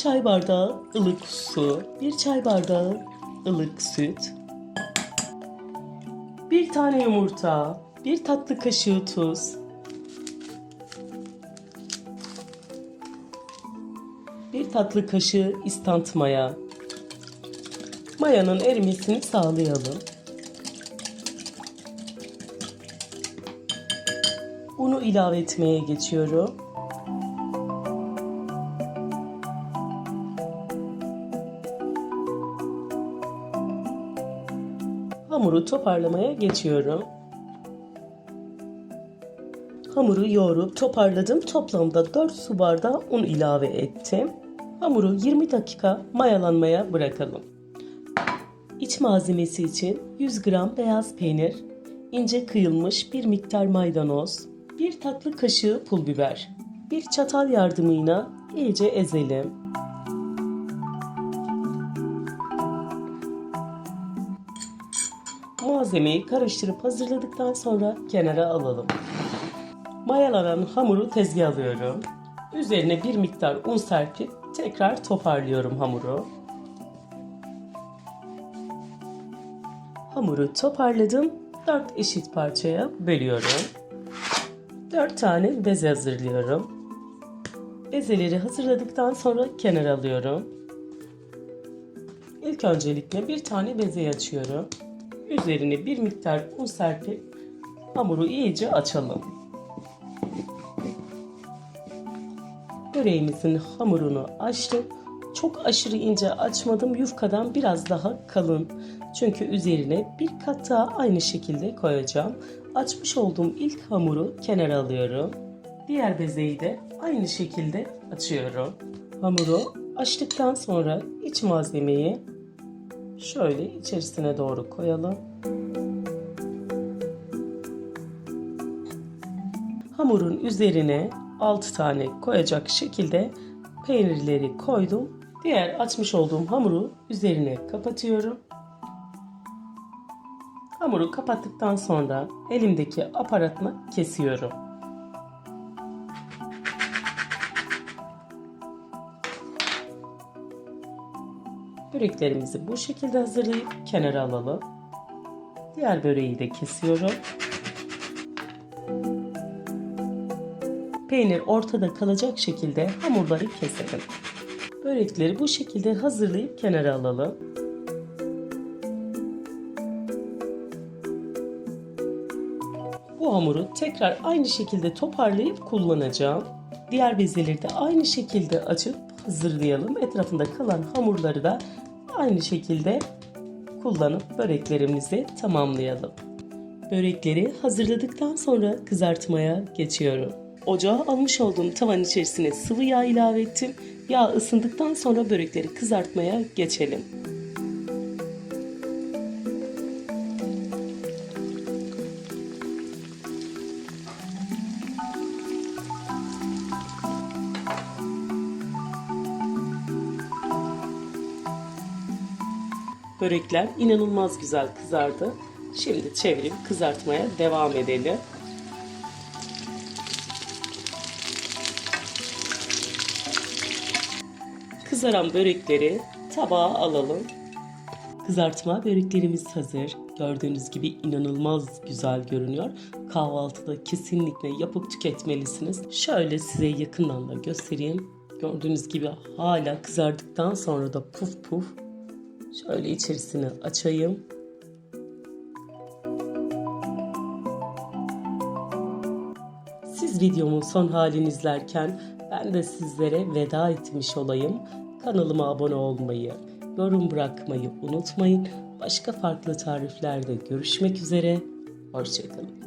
çay bardağı ılık su, 1 çay bardağı ılık süt, 1 tane yumurta, 1 tatlı kaşığı tuz, 1 tatlı kaşığı instant maya. Mayanın erimesini sağlayalım. Unu ilave etmeye geçiyorum. Hamuru toparlamaya geçiyorum. Hamuru yoğurup toparladım. Toplamda 4 su bardağı un ilave ettim. Hamuru 20 dakika mayalanmaya bırakalım. İç malzemesi için 100 gram beyaz peynir, ince kıyılmış bir miktar maydanoz, 1 tatlı kaşığı pul biber, bir çatal yardımıyla iyice ezelim. Malzemeyi karıştırıp hazırladıktan sonra kenara alalım. Mayalanan hamuru tezgaha alıyorum. Üzerine bir miktar un serpip tekrar toparlıyorum hamuru. Hamuru toparladım. 4 eşit parçaya bölüyorum. 4 tane beze hazırlıyorum. Bezeleri hazırladıktan sonra kenara alıyorum. İlk öncelikle bir tane bezeyi açıyorum. Üzerine bir miktar un serpip hamuru iyice açalım. Böreğimizin hamurunu açtım. Çok aşırı ince açmadım. Yufkadan biraz daha kalın. Çünkü üzerine bir kat daha aynı şekilde koyacağım. Açmış olduğum ilk hamuru kenara alıyorum. Diğer bezeyi de aynı şekilde açıyorum. Hamuru açtıktan sonra iç malzemeyi şöyle içerisine doğru koyalım. Hamurun üzerine 6 tane koyacak şekilde peynirleri koydum. Diğer açmış olduğum hamuru üzerine kapatıyorum. Hamuru kapattıktan sonra elimdeki aparatla kesiyorum. Böreklerimizi bu şekilde hazırlayıp kenara alalım. Diğer böreği de kesiyorum. Peynir ortada kalacak şekilde hamurları keselim. Börekleri bu şekilde hazırlayıp kenara alalım. Bu hamuru tekrar aynı şekilde toparlayıp kullanacağım. Diğer bezeleri de aynı şekilde açıp hazırlayalım. Etrafında kalan hamurları da aynı şekilde kullanıp böreklerimizi tamamlayalım. Börekleri hazırladıktan sonra kızartmaya geçiyorum. Ocağa almış olduğum tavanın içerisine sıvı yağ ilave ettim. Yağ ısındıktan sonra börekleri kızartmaya geçelim. Börekler inanılmaz güzel kızardı. Şimdi çevirip kızartmaya devam edelim. Kızaran börekleri tabağa alalım. Kızartma böreklerimiz hazır. Gördüğünüz gibi inanılmaz güzel görünüyor. Kahvaltıda kesinlikle yapıp tüketmelisiniz. Şöyle size yakından da göstereyim. Gördüğünüz gibi hala kızardıktan sonra da puf puf. Şöyle içerisini açayım. Siz videomun son halini izlerken ben de sizlere veda etmiş olayım. Kanalıma abone olmayı, yorum bırakmayı unutmayın. Başka farklı tariflerde görüşmek üzere. Hoşça kalın.